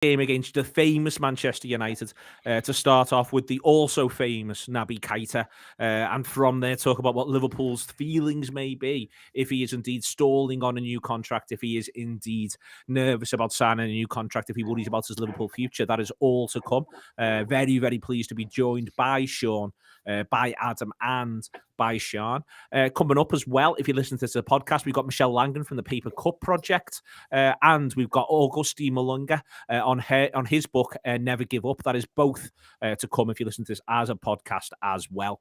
game against the famous Manchester United to start off with the also famous Naby Keita, and from there talk about what Liverpool's feelings may be if he is indeed stalling on a new contract, if he is indeed nervous about signing a new contract, if he worries about his Liverpool future. That is all to come. Very, very pleased to be joined by Sean, by Adam, and by Sian. Coming up as well, if you listen to this podcast, we've got Michelle Langan from the Paper Cup Project, and we've got Augusti Malunga on his book, Never Give Up. That is both to come if you listen to this as a podcast as well.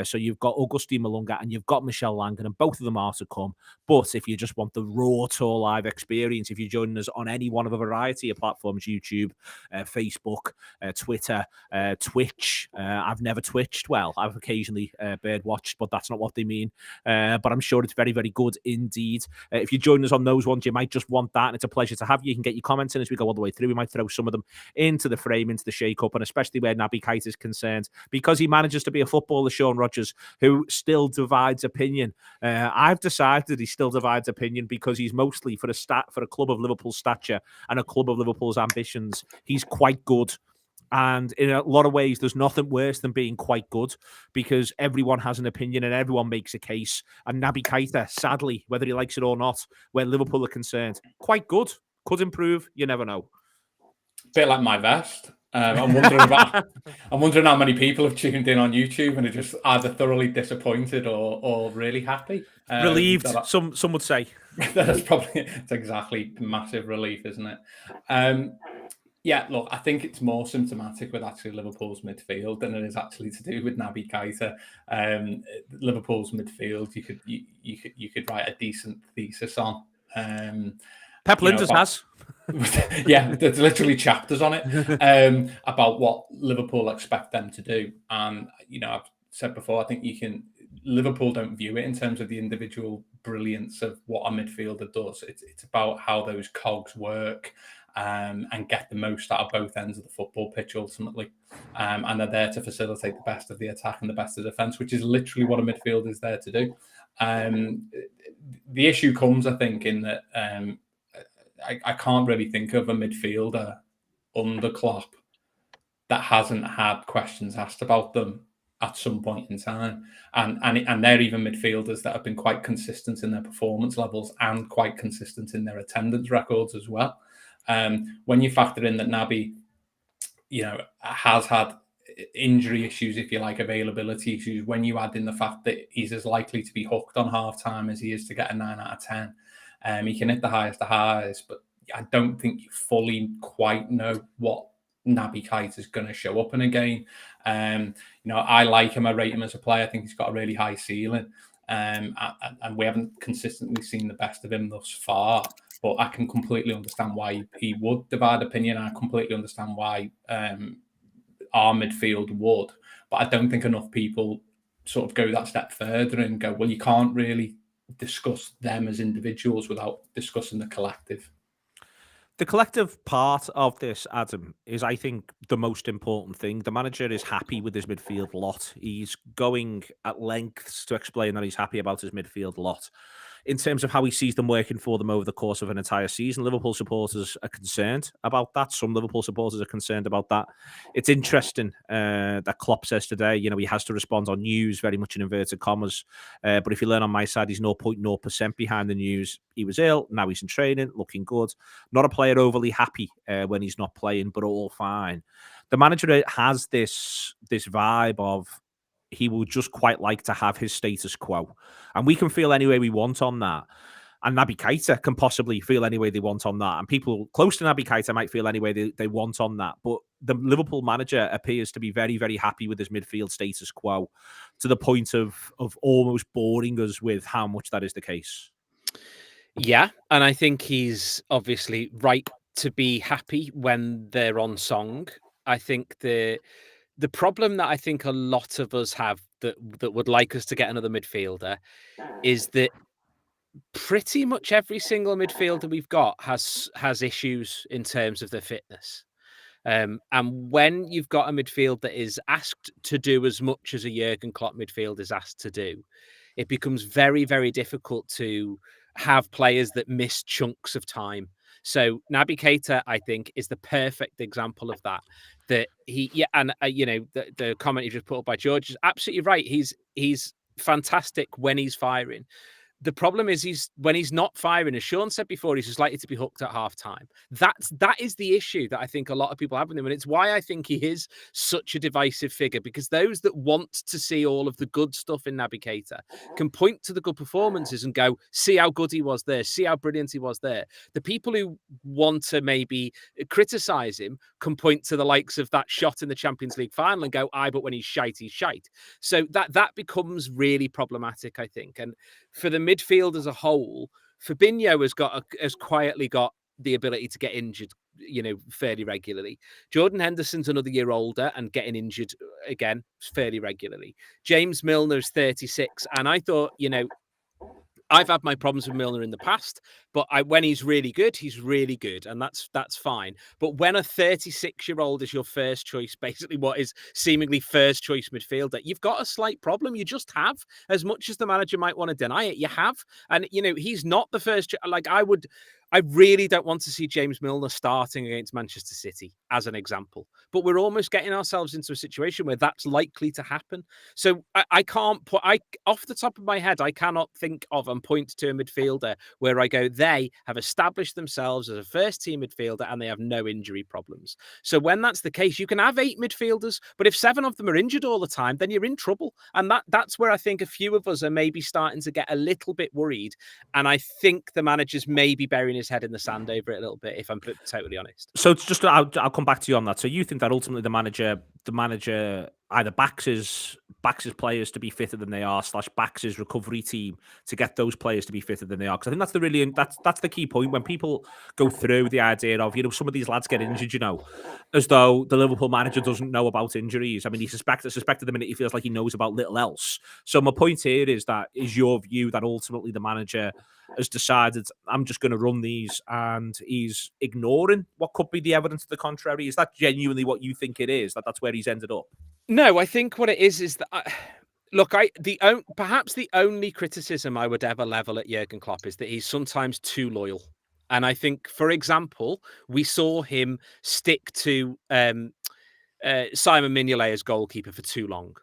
So you've got Augusti Malunga and you've got Michelle Langan, and both of them are to come. But if you just want the raw tour live experience, if you're joining us on any one of a variety of platforms, YouTube, Facebook, Twitter, Twitch. I've never twitched. Well, I've occasionally bird watched, but that's not what they mean. But I'm sure it's very, very good indeed. If you join us on those ones, you might just want that, and it's a pleasure to have you. You can get your comments in as we go all the way through. We might throw some of them into the frame, into the shake-up, and especially where Naby Keita is concerned, because he manages to be a footballer, Sean Rodgers, who still divides opinion. I've decided he still divides opinion because he's mostly for a club of Liverpool's stature and a club of Liverpool's ambitions. He's quite good. And in a lot of ways, there's nothing worse than being quite good, because everyone has an opinion and everyone makes a case. And Naby Keita, sadly, whether he likes it or not, where Liverpool are concerned, quite good. Could improve. You never know. Bit like my vest. I'm wondering how many people have tuned in on YouTube and are just either thoroughly disappointed or really happy. Relieved, some would say. It's exactly massive relief, isn't it? Yeah, look, I think it's more symptomatic with actually Liverpool's midfield than it is actually to do with Naby Keita. Liverpool's midfield, you could write a decent thesis on. Pep Linders has. Yeah, there's literally chapters on it about what Liverpool expect them to do. And, I've said before, I think Liverpool don't view it in terms of the individual brilliance of what a midfielder does. It's about how those cogs work and get the most out of both ends of the football pitch ultimately. And they're there to facilitate the best of the attack and the best of the defence, which is literally what a midfielder is there to do. The issue comes, I think, in that I can't really think of a midfielder under Klopp that hasn't had questions asked about them at some point in time. And they're even midfielders that have been quite consistent in their performance levels and quite consistent in their attendance records as well. When you factor in that Naby, has had injury issues, if you like, availability issues, when you add in the fact that he's as likely to be hooked on half-time as he is to get a 9 out of 10, he can hit the highest of highs, but I don't think you fully quite know what Naby Keita is going to show up in a game. I like him. I rate him as a player. I think he's got a really high ceiling. And we haven't consistently seen the best of him thus far. But I can completely understand why he would divide opinion. I completely understand why our midfield would. But I don't think enough people sort of go that step further and go, well, you can't really discuss them as individuals without discussing the collective. The collective part of this, Adam, is, I think, the most important thing. The manager is happy with his midfield lot. He's going at lengths to explain that he's happy about his midfield lot. In terms of how he sees them working for them over the course of an entire season, Liverpool supporters are concerned about that. Some Liverpool supporters are concerned about that. It's interesting that Klopp says today, he has to respond on news, very much in inverted commas. But if you learn on my side, he's 0.0% behind the news. He was ill, now he's in training, looking good. Not a player overly happy when he's not playing, but all fine. The manager has this vibe of, he would just quite like to have his status quo. And we can feel any way we want on that. And Naby Keita can possibly feel any way they want on that. And people close to Naby Keita might feel any way they want on that. But the Liverpool manager appears to be very, very happy with his midfield status quo, to the point of almost boring us with how much that is the case. Yeah, and I think he's obviously right to be happy when they're on song. I think the problem that I think a lot of us have that would like us to get another midfielder is that pretty much every single midfielder we've got has issues in terms of their fitness. And when you've got a midfield that is asked to do as much as a Jurgen Klopp midfield is asked to do, it becomes very, very difficult to have players that miss chunks of time. So Naby Keita, I think, is the perfect example of that. That the comment you just put up by George is absolutely right. He's fantastic when he's firing. The problem is when he's not firing, as Sean said before, he's just likely to be hooked at half time. That is the issue that I think a lot of people have with him. And it's why I think he is such a divisive figure, because those that want to see all of the good stuff in Naby Keita can point to the good performances and go, see how good he was there, see how brilliant he was there. The people who want to maybe criticize him can point to the likes of that shot in the Champions League final and go, but when he's shite, he's shite. So that becomes really problematic, I think. And for the midfield as a whole, Fabinho has quietly got the ability to get injured, fairly regularly. Jordan Henderson's another year older and getting injured again fairly regularly. James Milner's 36, and I thought, I've had my problems with Milner in the past, but when he's really good, and that's fine. But when a 36-year-old is your first choice, basically what is seemingly first choice midfielder, you've got a slight problem. You just have, as much as the manager might want to deny it, you have. And he's not the first. I really don't want to see James Milner starting against Manchester City, as an example. But we're almost getting ourselves into a situation where that's likely to happen. So I can't off the top of my head, I cannot think of and point to a midfielder where I go, they have established themselves as a first-team midfielder and they have no injury problems. So when that's the case, you can have 8 midfielders, but if 7 of them are injured all the time, then you're in trouble. And that's where I think a few of us are maybe starting to get a little bit worried. And I think the manager's maybe burying his head in the sand over it a little bit, if I'm totally honest. So it's just I'll come back to you on that. So you think that ultimately the manager either backs his players to be fitter than they are, / backs his recovery team to get those players to be fitter than they are? Because I think that's the key point when people go through the idea of some of these lads get injured, as though the Liverpool manager doesn't know about injuries. I mean, he suspected the minute he feels like he knows about little else. So my point here is your view that ultimately the manager has decided, I'm just going to run these, and he's ignoring what could be the evidence to the contrary? Is that genuinely what you think it is? That's where he's ended up? No, I think what it is that perhaps the only criticism I would ever level at Jurgen Klopp is that he's sometimes too loyal. And I think, for example, we saw him stick to Simon Mignolet as goalkeeper for too long.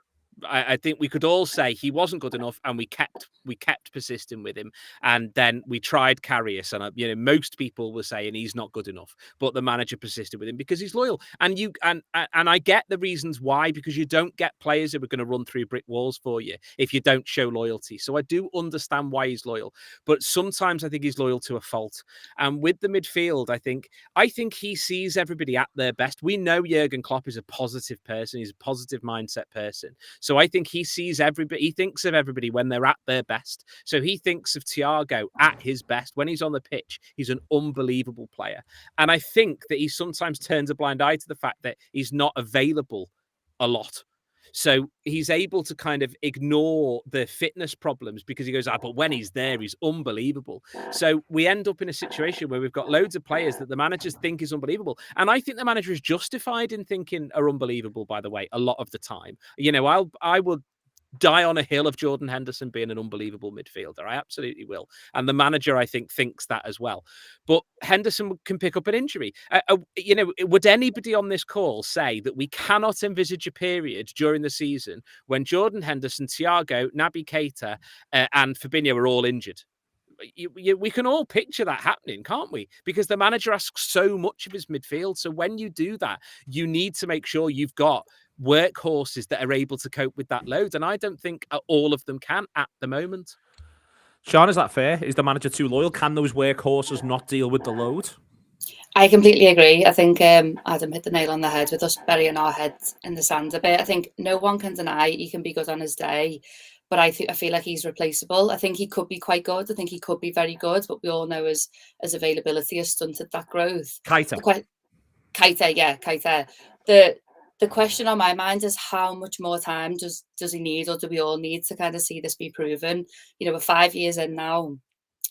I think we could all say he wasn't good enough, and we kept persisting with him. And then we tried Karius, and most people were saying he's not good enough, but the manager persisted with him because he's loyal. And I get the reasons why, because you don't get players who are going to run through brick walls for you if you don't show loyalty. So I do understand why he's loyal, but sometimes I think he's loyal to a fault. And with the midfield, I think he sees everybody at their best. We know Jurgen Klopp is a positive person; he's a positive mindset person. So I think he sees everybody. He thinks of everybody when they're at their best. So he thinks of Thiago at his best. When he's on the pitch, he's an unbelievable player. And I think that he sometimes turns a blind eye to the fact that he's not available a lot. So he's able to kind of ignore the fitness problems because he goes, but when he's there, he's unbelievable. So we end up in a situation where we've got loads of players that the managers think is unbelievable. And I think the manager is justified in thinking are unbelievable, by the way, a lot of the time. I would die on a hill of Jordan Henderson being an unbelievable midfielder. I absolutely will. And the manager, I think, thinks that as well. But Henderson can pick up an injury. Would anybody on this call say that we cannot envisage a period during the season when Jordan Henderson, Thiago, Naby Keita, and Fabinho are all injured? We can all picture that happening, can't we? Because the manager asks so much of his midfield. So when you do that, you need to make sure you've got workhorses that are able to cope with that load. And I don't think all of them can at the moment. Sean, is that fair? Is the manager too loyal? Can those workhorses not deal with the load? I completely agree. I think Adam hit the nail on the head with us burying our heads in the sand a bit. I think no one can deny he can be good on his day, but I feel like he's replaceable. I think he could be quite good. I think he could be very good, but we all know his availability has stunted that growth. Keita. Keita. The question on my mind is how much more time does he need, or do we all need to kind of see this be proven? We're 5 years in now.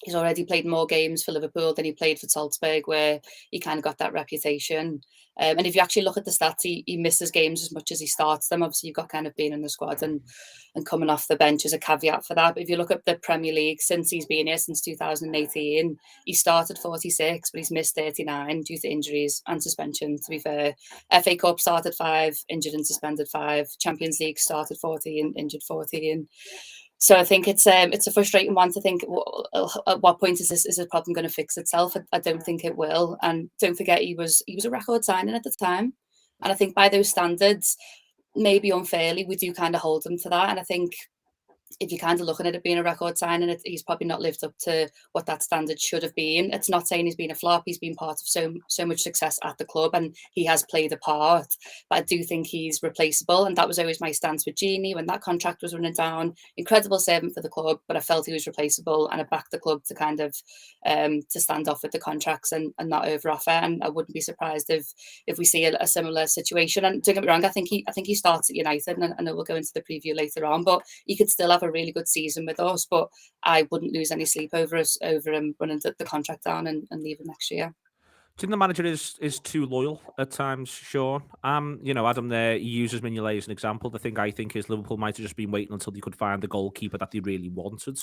He's already played more games for Liverpool than he played for Salzburg, where he kind of got that reputation. And if you actually look at the stats, he misses games as much as he starts them. Obviously, you've got kind of being in the squad and coming off the bench as a caveat for that. But if you look at the Premier League since he's been here, since 2018, he started 46, but he's missed 39 due to injuries and suspension, to be fair. FA Cup started 5, injured and suspended 5. Champions League started 14, injured 14. So I think it's a frustrating one to think, at what point is this problem going to fix itself? I don't think it will. And don't forget, he was a record signing at the time. And I think by those standards, maybe unfairly, we do kind of hold him to that. And I think if you're kind of looking at it being a record signing, he's probably not lived up to what that standard should have been. It's not saying he's been a flop. He's been part of so much success at the club, and he has played a part. But I do think he's replaceable, and that was always my stance with Gini when that contract was running down. Incredible servant for the club, but I felt he was replaceable, and I backed the club to kind of to stand off with the contracts and not over offer. And I wouldn't be surprised if we see a similar situation. And don't get me wrong, I think he starts at United, and I know we'll go into the preview later on, but he could still have a really good season with us, but I wouldn't lose any sleep over him running the contract down and leaving next year. Do you think the manager is too loyal at times, Sean? Adam there, he uses Mignolet as an example. The thing I think is Liverpool might have just been waiting until they could find the goalkeeper that they really wanted.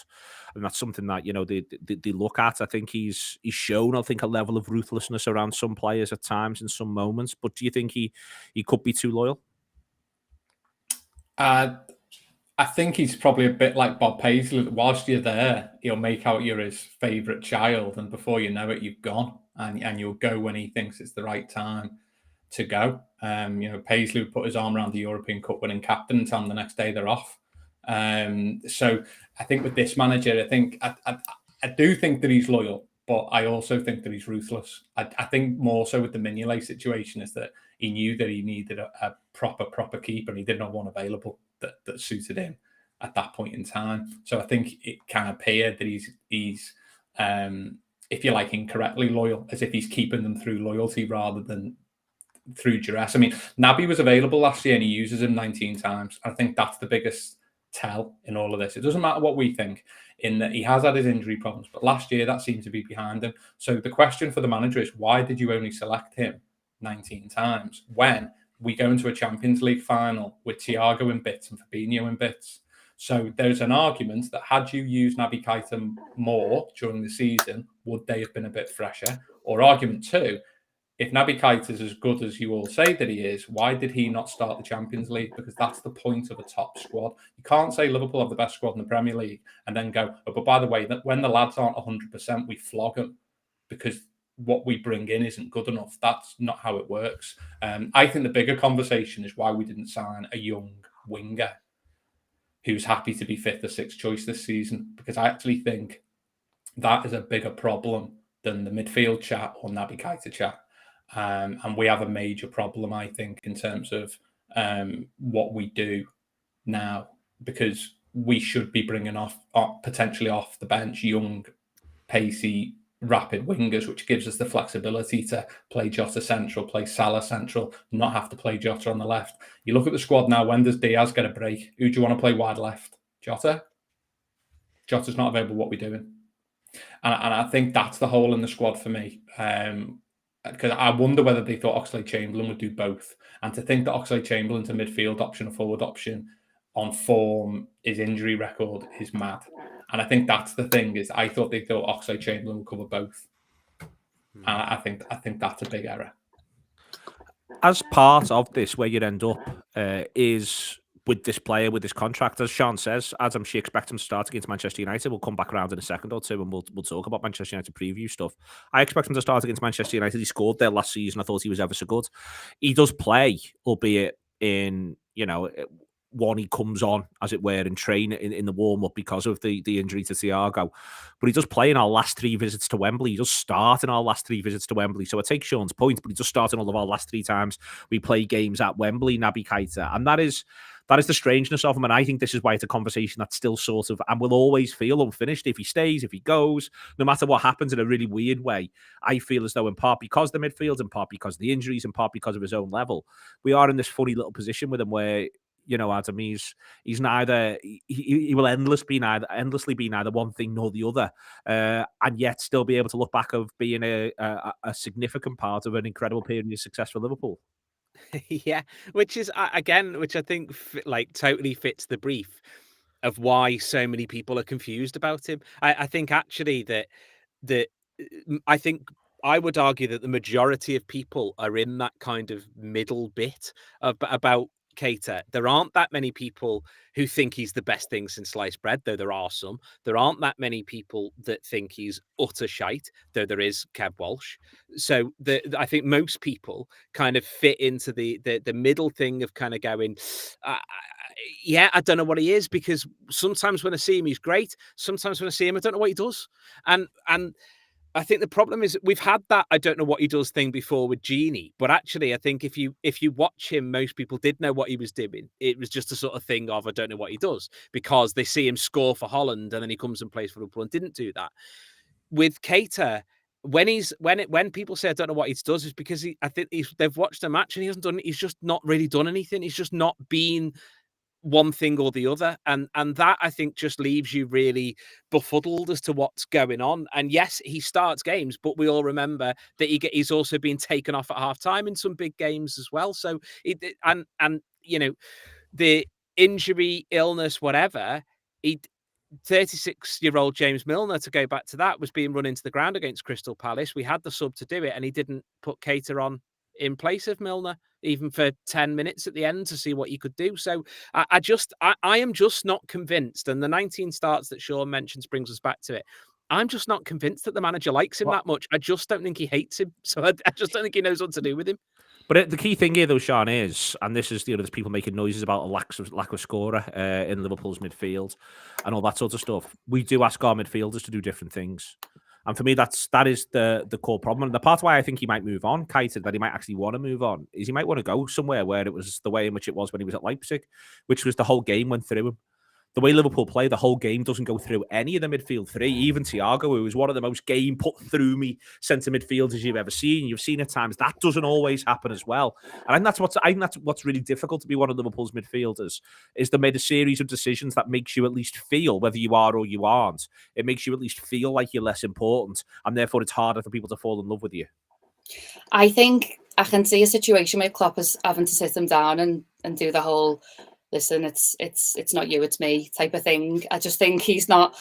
And that's something that, they look at. I think he's shown, I think, a level of ruthlessness around some players at times in some moments. But do you think he could be too loyal? I think he's probably a bit like Bob Paisley. Whilst you're there, he'll make out you're his favourite child, and before you know it, you've gone, and you'll go when he thinks it's the right time to go. Paisley would put his arm around the European Cup winning captain and tell him the next day they're off. So I think with this manager, I do think that he's loyal, but I also think that he's ruthless. I think more so with the Mignolet situation is that he knew that he needed a proper keeper, and he didn't have one available that suited him at that point in time. So I think it can appear that he's if you like, incorrectly loyal, as if he's keeping them through loyalty rather than through duress. I mean, Naby was available last year and he uses him 19 times. I think that's the biggest tell in all of this. It doesn't matter what we think, in that he has had his injury problems, but last year that seemed to be behind him. So the question for the manager is, why did you only select him 19 times when we go into a Champions League final with Thiago in bits and Fabinho in bits? So there's an argument that had you used Naby Keita more during the season, would they have been a bit fresher? Or argument two, if Naby Keita is as good as you all say that he is, why did he not start the Champions League? Because that's the point of a top squad. You can't say Liverpool have the best squad in the Premier League and then go, oh, but by the way, that when the lads aren't 100%, we flog them because what we bring in isn't good enough. That's not how it works. I think the bigger conversation is why we didn't sign a young winger who's happy to be 5th or 6th choice this season, because I actually think that is a bigger problem than the midfield chat or Naby Keita chat. And we have a major problem, I think, in terms of what we do now, because we should be bringing potentially off the bench young, pacey, rapid wingers, which gives us the flexibility to play Jota central, play Salah central, not have to play Jota on the left. You look at the squad now, when does Diaz get a break? Who do you want to play wide left? Jota? Jota's not available. What are we doing? And I think that's the hole in the squad for me. Because I wonder whether they thought Oxlade-Chamberlain would do both. And to think that Oxlade-Chamberlain's a midfield option, a forward option on form, his injury record is mad. And I think that's the thing, is I thought they thought Oxlade-Chamberlain would cover both. And I think that's a big error. As part of this, where you'd end up is with this player, with this contract, as Sean says, Adam, she expects him to start against Manchester United. We'll come back around in a second or two and we'll talk about Manchester United preview stuff. I expect him to start against Manchester United. He scored there last season. I thought he was ever so good. He does play, albeit in, one, he comes on, as it were, and train in the warm-up because of the injury to Thiago. But he does play in our last 3 visits to Wembley. He does start in our last 3 visits to Wembley. So I take Sean's point, but he does start in all of our last 3 times we play games at Wembley, Naby Keita. And that is the strangeness of him. And I think this is why it's a conversation that's still sort of, and will always feel unfinished if he stays, if he goes, no matter what happens, in a really weird way. I feel as though in part because the midfield, in part because of the injuries, in part because of his own level, we are in this funny little position with him where You know, Adam, he's neither. He will endlessly be neither one thing nor the other, and yet still be able to look back of being a significant part of an incredible period of success for Liverpool. Yeah, which is again, which I think like totally fits the brief of why so many people are confused about him. I think actually that I think I would argue that the majority of people are in that kind of middle bit about Keita. There aren't that many people who think he's the best thing since sliced bread, though there are some. There aren't that many people that think he's utter shite, though there is Kev Walsh. So I think most people kind of fit into the middle thing of kind of going, yeah, I don't know what he is, because sometimes when I see him, he's great. Sometimes when I see him, I don't know what he does. And I think the problem is we've had that I don't know what he does thing before with Genie, but actually I think if you watch him, most people did know what he was doing. It was just a sort of thing of I don't know what he does, because they see him score for Holland and then he comes and plays for Liverpool and didn't do that. With Keita, when people say I don't know what he does, is because they've watched a match and he hasn't done. He's just not really done anything. He's just not been one thing or the other, and that I think just leaves you really befuddled as to what's going on. And yes, he starts games, but we all remember that he's also been taken off at half time in some big games as well. So and you know, the injury, illness, whatever, 36-year-old James Milner, to go back to that, was being run into the ground against Crystal Palace. We had the sub to do it, and he didn't put Keita on in place of Milner, even for 10 minutes at the end to see what he could do. So I am just not convinced. And the 19 starts that Sean mentions brings us back to it. I'm just not convinced that the manager likes him that much. I just don't think he hates him. So I just don't think he knows what to do with him. But the key thing here, though, Sean, is, and this is, there's people making noises about a lack of scorer in Liverpool's midfield and all that sort of stuff. We do ask our midfielders to do different things. And for me, that is the core problem. And the part why I think he might move on, Keita, that he might actually want to move on, is he might want to go somewhere where it was the way in which it was when he was at Leipzig, which was the whole game went through him. The way Liverpool play, the whole game doesn't go through any of the midfield three. Even TAW, who was one of the most game put through me centre midfielders you've ever seen. You've seen at times that doesn't always happen as well. And I think that's what's really difficult to be one of Liverpool's midfielders, is they made a series of decisions that makes you at least feel, whether you are or you aren't, it makes you at least feel like you're less important, and therefore it's harder for people to fall in love with you. I think I can see a situation where Klopp is having to sit them down and do the whole, listen, it's not you, it's me type of thing. I just think he's not.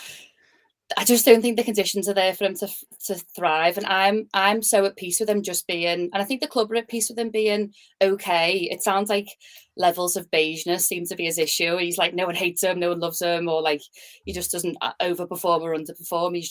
I just don't think the conditions are there for him to thrive. And I'm so at peace with him just being, and I think the club are at peace with him being okay. It sounds like levels of beigeness seem to be his issue. He's like, no one hates him, no one loves him, or like he just doesn't overperform or underperform. He's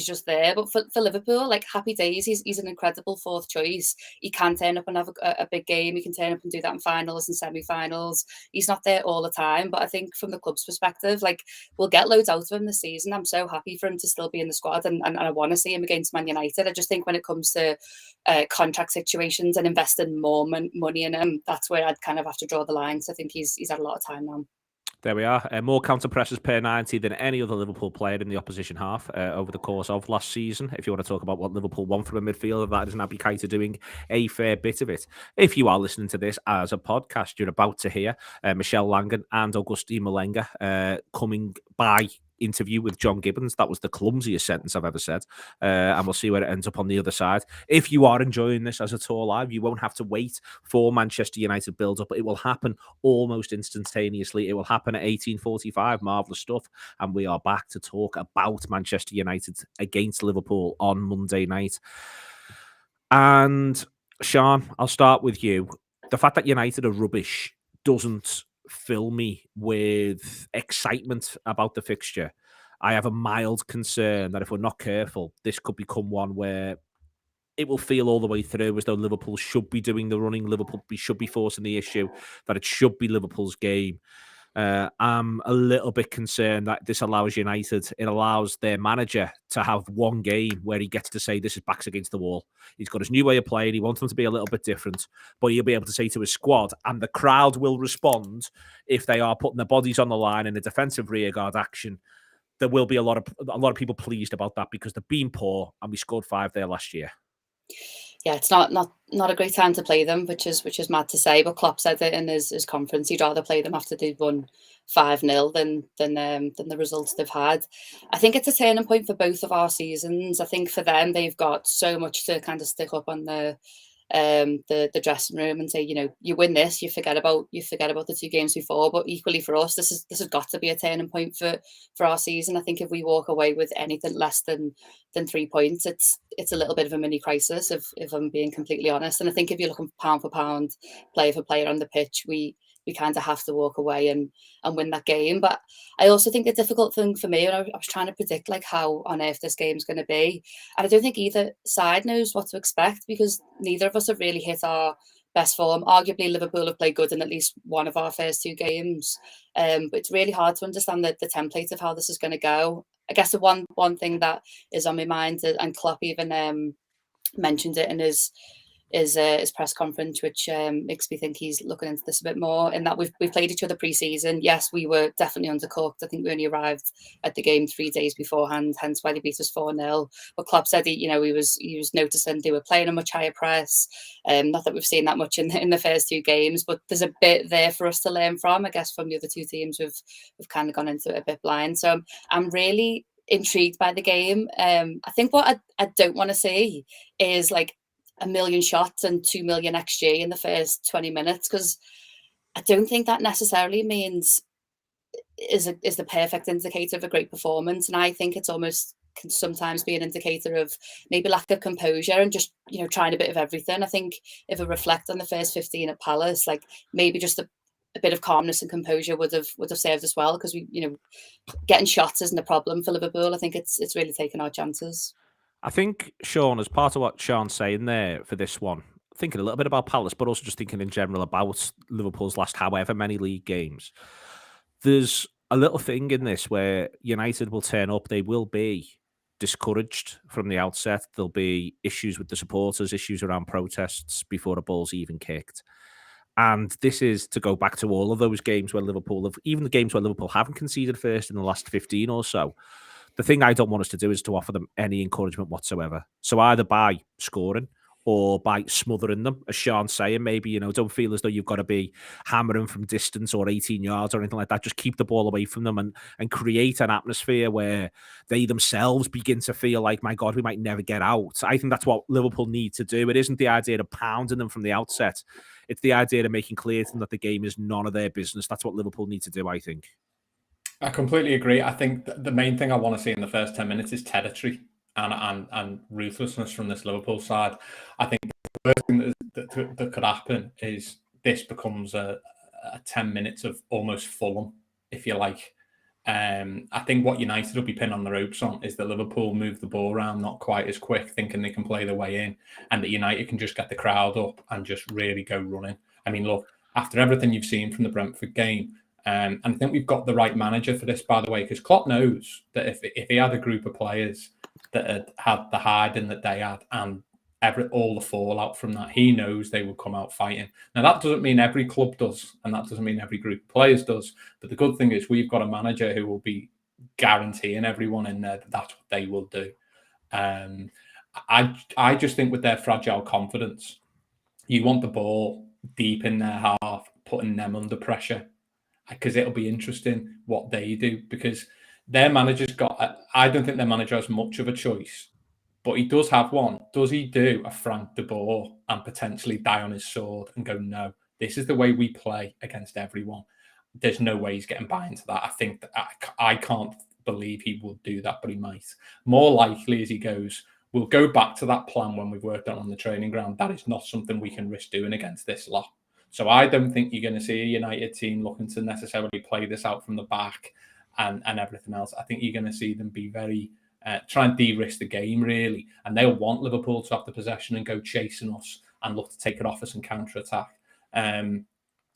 just there. But for Liverpool, like, happy days. He's an incredible fourth choice. He can turn up and have a big game. He can turn up and do that in finals and semi-finals. He's not there all the time, but I think from the club's perspective, like, we'll get loads out of him this season. I'm so happy for him to still be in the squad, and I want to see him against Man United. I just think when it comes to contract situations and investing more money in him, that's where I'd kind of have to draw the line. So I think he's had a lot of time now. There we are. More counter pressures per 90 than any other Liverpool player in the opposition half over the course of last season. If you want to talk about what Liverpool want from a midfielder, that is Naby Keita doing a fair bit of it. If you are listening to this as a podcast, you're about to hear Michelle Langan and Augustine Malenga coming by interview with John Gibbons. That was the clumsiest sentence I've ever said. And we'll see where it ends up on the other side. If you are enjoying this as a tour live, you won't have to wait for Manchester United build-up. It will happen almost instantaneously. It will happen at 18:45. Marvellous stuff. And we are back to talk about Manchester United against Liverpool on Monday night. And Sean, I'll start with you. The fact that United are rubbish doesn't fill me with excitement about the fixture. I have a mild concern that if we're not careful, this could become one where it will feel all the way through as though Liverpool should be doing the running, Liverpool should be forcing the issue, that it should be Liverpool's game. I'm a little bit concerned that this allows United, it allows their manager to have one game where he gets to say this is backs against the wall. He's got his new way of playing. He wants them to be a little bit different, but he'll be able to say to his squad, and the crowd will respond if they are putting their bodies on the line in a defensive rearguard action. There will be a lot of people pleased about that because they've been poor and we scored 5 there last year. yeah, it's not a great time to play them, which is mad to say. But Klopp said it in his conference. He'd rather play them after they've won 5-0 than the results they've had. I think it's a turning point for both of our seasons. I think for them, they've got so much to kind of stick up on the dressing room and say, you win this, you forget about the 2 games before. But equally for us, this has got to be a turning point for our season. I think if we walk away with anything less than 3 points, it's a little bit of a mini crisis, if I'm being completely honest. And I think if you're looking pound for pound, player for player on the pitch, we kind of have to walk away and win that game. But I also think the difficult thing for me, and I was trying to predict like how on earth this game's going to be, and I don't think either side knows what to expect, because neither of us have really hit our best form. Arguably, Liverpool have played good in at least one of our first 2 games, but it's really hard to understand the template of how this is going to go. I guess the one thing that is on my mind, and Klopp even mentioned it in his press conference, which makes me think he's looking into this a bit more, in that we've played each other pre-season. Yes, we were definitely undercooked. I think we only arrived at the game 3 days beforehand, hence why they beat us 4-0. But Klopp said he was noticing they were playing a much higher press. Not that we've seen that much in the first 2 games, but there's a bit there for us to learn from. I guess from the other 2 teams, we've kind of gone into it a bit blind. So I'm really intrigued by the game. I think what I don't want to see is like 1 million shots and 2 million XG in the first 20 minutes, because I don't think that necessarily means is the perfect indicator of a great performance. And I think it's almost can sometimes be an indicator of maybe lack of composure and just trying a bit of everything. I think if I reflect on the first 15 at Palace, like maybe just a bit of calmness and composure would have served us well, because we getting shots isn't a problem for Liverpool. I think it's really taken our chances. I think, Sean, as part of what Sean's saying there for this one, thinking a little bit about Palace, but also just thinking in general about Liverpool's last however many league games, there's a little thing in this where United will turn up, they will be discouraged from the outset. There'll be issues with the supporters, issues around protests before the ball's even kicked. And this is to go back to all of those games where even the games where Liverpool haven't conceded first in the last 15 or so. The thing I don't want us to do is to offer them any encouragement whatsoever. So either by scoring or by smothering them, as Sean's saying, maybe, don't feel as though you've got to be hammering from distance or 18 yards or anything like that. Just keep the ball away from them and create an atmosphere where they themselves begin to feel like, my God, we might never get out. I think that's what Liverpool need to do. It isn't the idea of pounding them from the outset. It's the idea of making clear to them that the game is none of their business. That's what Liverpool need to do, I think. I completely agree. I think the main thing I want to see in the first 10 minutes is territory and ruthlessness from this Liverpool side. I think the worst thing that could happen is this becomes a 10 minutes of almost Fulham, if you like. I think what United will be pinned on the ropes on is that Liverpool move the ball around not quite as quick, thinking they can play their way in, and that United can just get the crowd up and just really go running. I mean, look, after everything you've seen from the Brentford game, and I think we've got the right manager for this, by the way, because Klopp knows that if he had a group of players that had the hiding that they had and all the fallout from that, he knows they will come out fighting. Now, that doesn't mean every club does, and that doesn't mean every group of players does. But the good thing is we've got a manager who will be guaranteeing everyone in there that that's what they will do. I just think with their fragile confidence, you want the ball deep in their half, putting them under pressure, because it'll be interesting what they do, because their manager's I don't think their manager has much of a choice, but he does have one. Does he do a Frank de Boer and potentially die on his sword and go, no, this is the way we play against everyone? There's no way he's getting by into that. I think that I can't believe he will do that, but he might. More likely as he goes, we'll go back to that plan when we've worked on the training ground. That is not something we can risk doing against this lot. So I don't think you're going to see a United team looking to necessarily play this out from the back and everything else. I think you're going to see them be very try and de-risk the game, really. And they'll want Liverpool to have the possession and go chasing us and look to take it off us and counter-attack.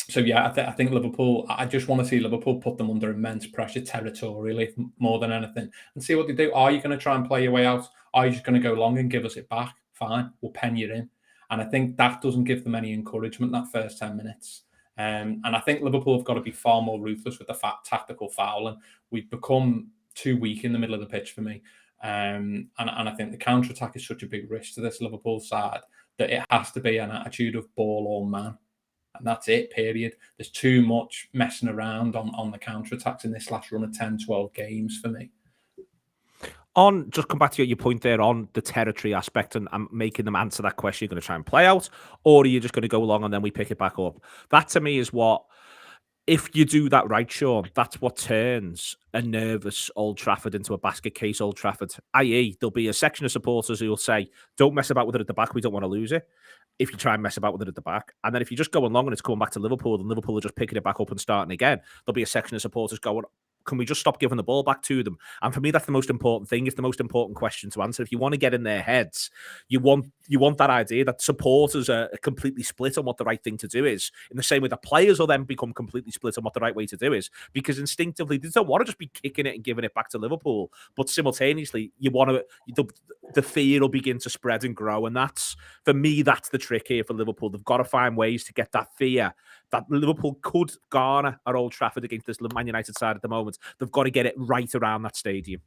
So, yeah, I think Liverpool, I just want to see Liverpool put them under immense pressure territorially more than anything and see what they do. Are you going to try and play your way out? Are you just going to go long and give us it back? Fine, we'll pen you in. And I think that doesn't give them any encouragement that first 10 minutes. And I think Liverpool have got to be far more ruthless with the tactical fouling. We've become too weak in the middle of the pitch for me. And I think the counter-attack is such a big risk to this Liverpool side that it has to be an attitude of ball or man. And that's it, period. There's too much messing around on the counter-attacks in this last run of 10, 12 games for me. Just come back to your point there on the territory aspect and making them answer that question, you're going to try and play out, or are you just going to go along and then we pick it back up? That to me is what, if you do that right, Sean, that's what turns a nervous Old Trafford into a basket case Old Trafford, i.e. there'll be a section of supporters who will say, don't mess about with it at the back, we don't want to lose it, if you try and mess about with it at the back. And then if you just go along and it's coming back to Liverpool, and Liverpool are just picking it back up and starting again, there'll be a section of supporters going, can we just stop giving the ball back to them? And for me, that's the most important thing. It's the most important question to answer. If you want to get in their heads, you want that idea that supporters are completely split on what the right thing to do is, in the same way that players will then become completely split on what the right way to do is, because instinctively they don't want to just be kicking it and giving it back to Liverpool, but simultaneously you want to, the fear will begin to spread and grow. And that's, for me, that's the trick here for Liverpool. They've got to find ways to get that fear that Liverpool could garner at Old Trafford against this Man United side at the moment. They've got to get it right around that stadium.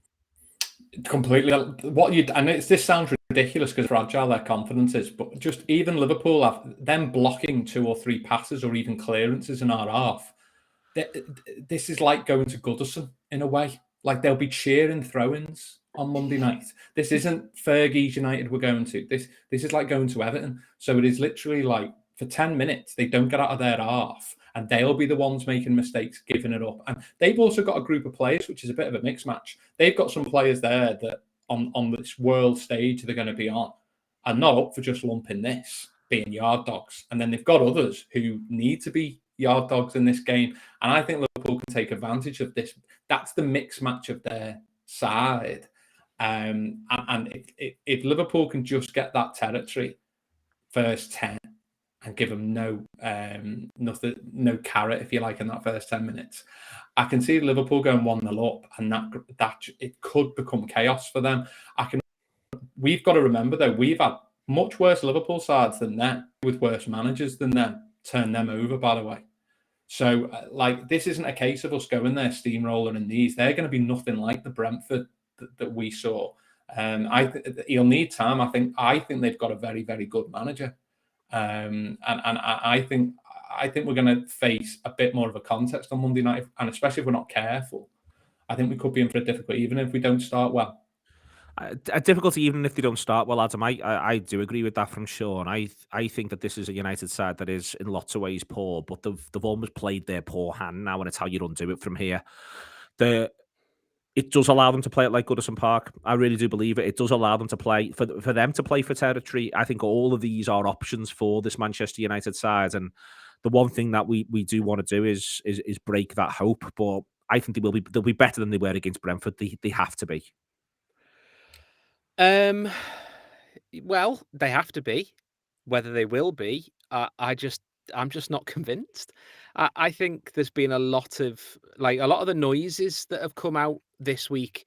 Completely. And this sounds ridiculous because fragile their confidence is, but just even Liverpool have them blocking 2 or 3 passes or even clearances in our half. This is like going to Goodison in a way. Like they'll be cheering throw-ins on Monday night. This isn't Fergie's United we're going to. This is like going to Everton. So it is literally like for 10 minutes they don't get out of their half, and they'll be the ones making mistakes, giving it up. And they've also got a group of players, which is a bit of a mixed match. They've got some players there that on this world stage they're going to be on are not up for just lumping this, being yard dogs. And then they've got others who need to be yard dogs in this game. And I think Liverpool can take advantage of this. That's the mixed match of their side. And if Liverpool can just get that territory first 10 and give them no carrot, if you like, in that first 10 minutes, I can see Liverpool going 1-0 up, and that it could become chaos for them. We've got to remember though, we've had much worse Liverpool sides than them, with worse managers than them, turn them over, by the way. So this isn't a case of us going there steamrolling in these. They're going to be nothing like the Brentford that we saw. He'll need time. I think they've got a very, very good manager. And I think we're going to face a bit more of a context on Monday night, and especially if we're not careful, I think we could be in for a difficulty, even if we don't start well. A difficulty, even if they don't start well, Adam. I do agree with that from Sean. I think that this is a United side that is in lots of ways poor, but they've almost played their poor hand now, and it's how you undo it from here. It does allow them to play it like Goodison Park. I really do believe it. It does allow them to play for them to play for territory. I think all of these are options for this Manchester United side, and the one thing that we do want to do is break that hope. But I think they'll be better than they were against Brentford. They have to be. Well, they have to be. Whether they will be, I'm just not convinced. I think there's been a lot of the noises that have come out this week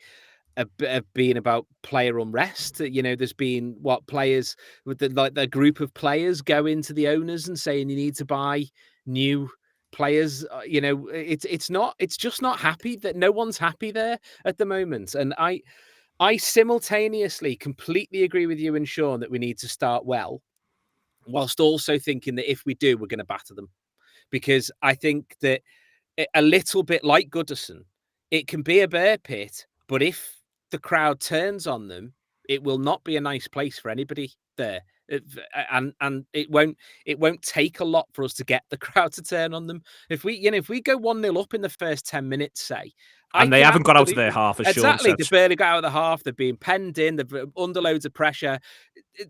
have been about player unrest. There's been players with the group of players go into the owners and saying you need to buy new players. It's just not happy. That no one's happy there at the moment. And I simultaneously completely agree with you and Sean that we need to start well, whilst also thinking that if we do, we're going to batter them. Because I think that a little bit like Goodison, it can be a bear pit, but if the crowd turns on them, it will not be a nice place for anybody there. And it won't take a lot for us to get the crowd to turn on them. If we go 1-0 up in the first 10 minutes, say, and they haven't got out of their half, as exactly. Sean said. They barely got out of the half. They're being penned in. They're under loads of pressure.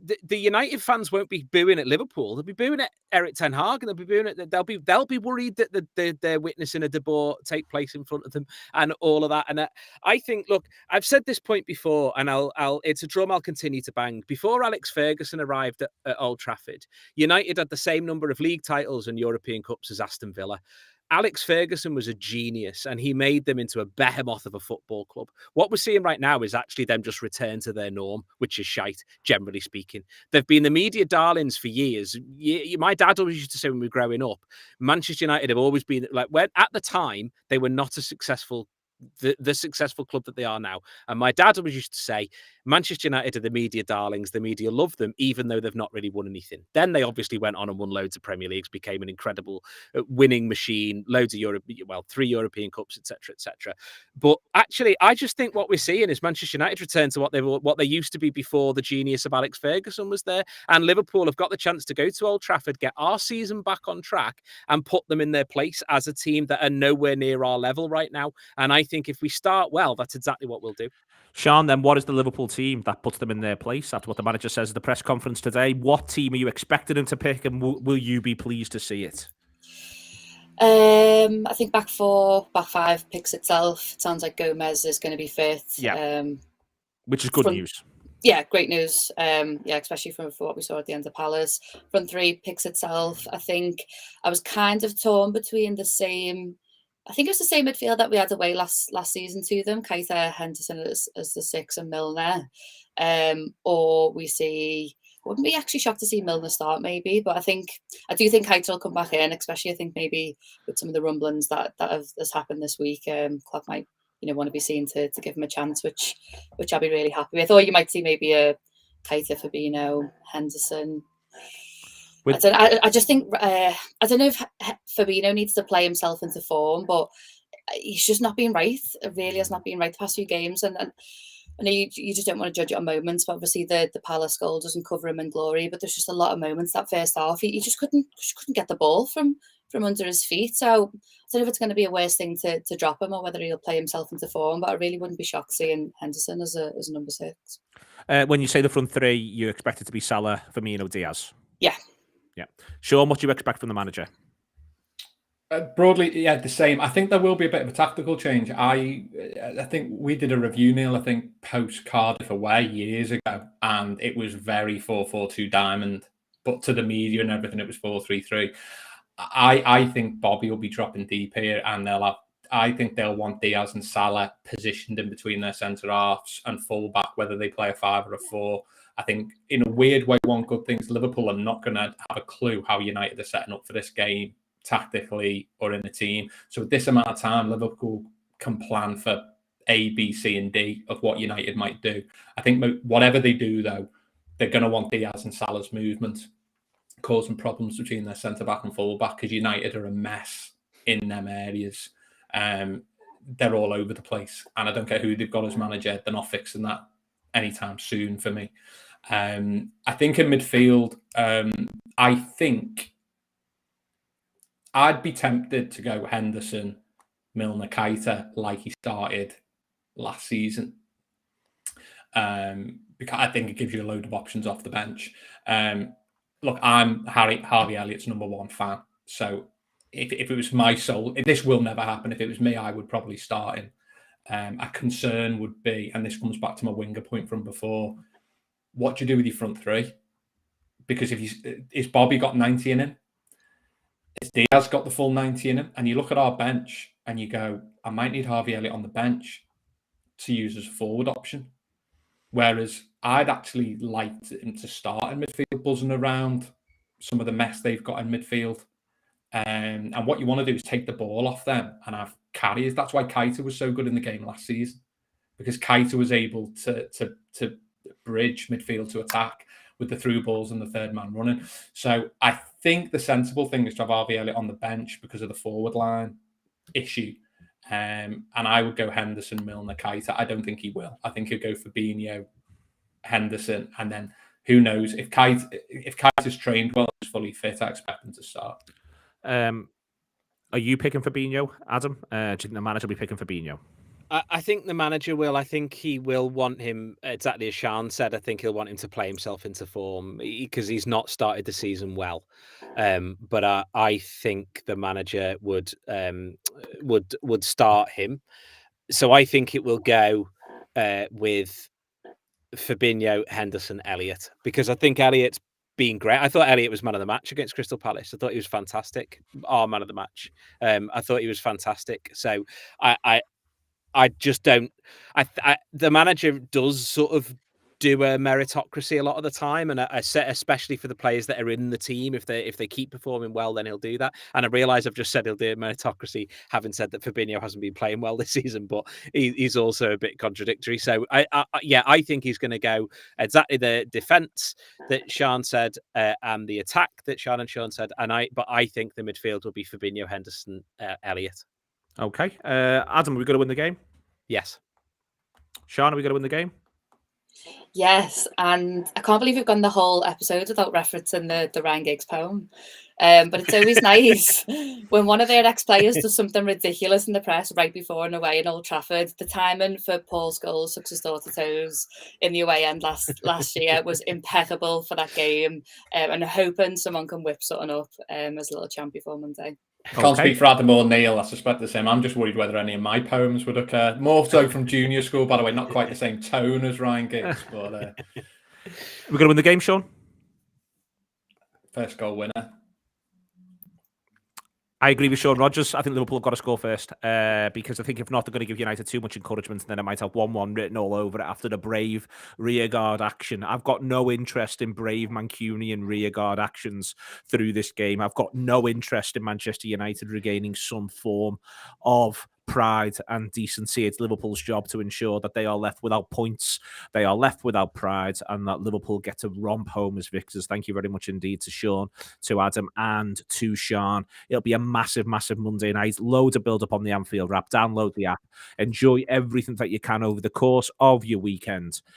The United fans won't be booing at Liverpool. They'll be booing at Eric Ten Hag, and they'll be booing at. They'll be worried that they're witnessing a debauch take place in front of them and all of that. And I think, look, I've said this point before, and it's a drum I'll continue to bang. Before Alex Ferguson arrived at Old Trafford, United had the same number of league titles and European Cups as Aston Villa. Alex Ferguson was a genius, and he made them into a behemoth of a football club. What we're seeing right now is actually them just return to their norm, which is shite, generally speaking. They've been the media darlings for years. My dad always used to say when we were growing up, Manchester United have always been when at the time they were not as successful. The successful club that they are now. And my dad always used to say, Manchester United are the media darlings. The media love them, even though they've not really won anything. Then they obviously went on and won loads of Premier Leagues, became an incredible winning machine, loads of 3 European Cups, etc., etc. But actually, I just think what we're seeing is Manchester United return to what they used to be before the genius of Alex Ferguson was there. And Liverpool have got the chance to go to Old Trafford, get our season back on track, and put them in their place as a team that are nowhere near our level right now. And I think if we start well, that's exactly what we'll do. Sian, then what is the Liverpool team that puts them in their place? That's what the manager says at the press conference today. What team are you expecting him to pick, and will you be pleased to see it? I think back 5 picks itself. It sounds like Gomez is going to be fit. Yeah, which is good news. Yeah, great news. Especially for what we saw at the end of Palace. Front 3 picks itself. I think I was kind of torn between the same. I think it was the same midfield that we had away last season to them. Keita, Henderson as the 6 and Milner. Or we see. Wouldn't be actually shocked to see Milner start, maybe, but I do think Keita will come back in, especially I think maybe with some of the rumblings that has happened this week. Klopp might want to be seen to give him a chance, which I'll be really happy with. Or you might see maybe a Keita, Fabinho, Henderson. I just think I don't know if Fabinho needs to play himself into form, but he's just not been right. It really has not been right the past few games, and I know you just don't want to judge it on moments, but obviously the Palace goal doesn't cover him in glory. But there's just a lot of moments that first half he just couldn't get the ball from under his feet. So I don't know if it's going to be a worse thing to drop him or whether he'll play himself into form. But I really wouldn't be shocked seeing Henderson as a number 6. When you say the front 3, you expect it to be Salah, Firmino, Diaz. Yeah. Sean, what do you expect from the manager? Broadly, yeah, the same. I think there will be a bit of a tactical change. I think we did a review, Neil, I think post Cardiff away years ago, and it was very 4-4-2 diamond, but to the media and everything, it was 4-3-3. I think Bobby will be dropping deep here, and I think they'll want Diaz and Salah positioned in between their centre halves and full back, whether they play a 5 or a 4. I think in a weird way, one good thing is Liverpool are not going to have a clue how United are setting up for this game, tactically or in a team. So with this amount of time, Liverpool can plan for A, B, C, and D of what United might do. I think whatever they do, though, they're going to want Diaz and Salah's movement, causing problems between their centre-back and full-back, because United are a mess in them areas. They're all over the place, and I don't care who they've got as manager, they're not fixing that anytime soon for me. I think in midfield, I think I'd be tempted to go Henderson, Milner, Keita like he started last season, because I think it gives you a load of options off the bench. Look, I'm Harvey Elliott's number 1 fan, so if it was my soul, this will never happen. If it was me, I would probably start him. A concern would be, and this comes back to my winger point from before, what do you do with your front 3? Because is Bobby got 90 in him? Is Diaz got the full 90 in him? And you look at our bench and you go, I might need Harvey Elliott on the bench to use as a forward option. Whereas I'd actually like him to start in midfield, buzzing around some of the mess they've got in midfield. And what you want to do is take the ball off them and have carriers. That's why Keita was so good in the game last season, because Keita was able to bridge midfield to attack with the through balls and the third man running. So I think the sensible thing is to have Harvey Elliott on the bench because of the forward line issue. And I would go Henderson, Milner, Keita. I don't think he will. I think he'll go Fabinho, Henderson, and then who knows if Keita's trained well, is fully fit, I expect him to start. Are you picking Fabinho, Adam? Do you think the manager will be picking Fabinho? I think the manager will. I think he will want him, exactly as Sian said, I think he'll want him to play himself into form because he's not started the season well. But I think the manager would start him. So I think it will go with Fabinho, Henderson, Elliott, because I think Elliott's been great. I thought Elliott was man of the match against Crystal Palace. I thought he was fantastic. Our man of the match. I thought he was fantastic. So I just don't. The manager does sort of do a meritocracy a lot of the time, and especially for the players that are in the team. If they keep performing well, then he'll do that. And I realise I've just said he'll do a meritocracy, having said that Fabinho hasn't been playing well this season, but he's also a bit contradictory. So I think he's going to go exactly the defence that Sian said and the attack that Sian and Sean said. But I think the midfield will be Fabinho, Henderson, Elliott. Okay, Adam, are we going to win the game? Yes. Sian, are we going to win the game? Yes, and I can't believe we've gone the whole episode without referencing the Ryan Giggs poem. But it's always nice when one of their ex-players does something ridiculous in the press right before and away in Old Trafford. The timing for Paul Scholes sucks his daughter toes in the away end last year was impeccable for that game. And hoping someone can whip something up as a little champion for Monday. Can't speak for Adam or Neil. I suspect the same. I'm just worried whether any of my poems would occur. More so from junior school, by the way. Not quite the same tone as Ryan Giggs, but we're going to win the game, Sean. First goal winner. I agree with Sean Rogers. I think Liverpool have got to score first because I think if not, they're going to give United too much encouragement and then it might have 1-1 written all over it after the brave rearguard action. I've got no interest in brave Mancunian rearguard actions through this game. I've got no interest in Manchester United regaining some form of pride and decency. It's Liverpool's job to ensure that they are left without points, they are left without pride, and that Liverpool get to romp home as victors. Thank you very much indeed to Sean, to Adam, and to Sian. It'll be a massive, massive Monday night. Loads of build-up on the Anfield Wrap. Download the app. Enjoy everything that you can over the course of your weekend.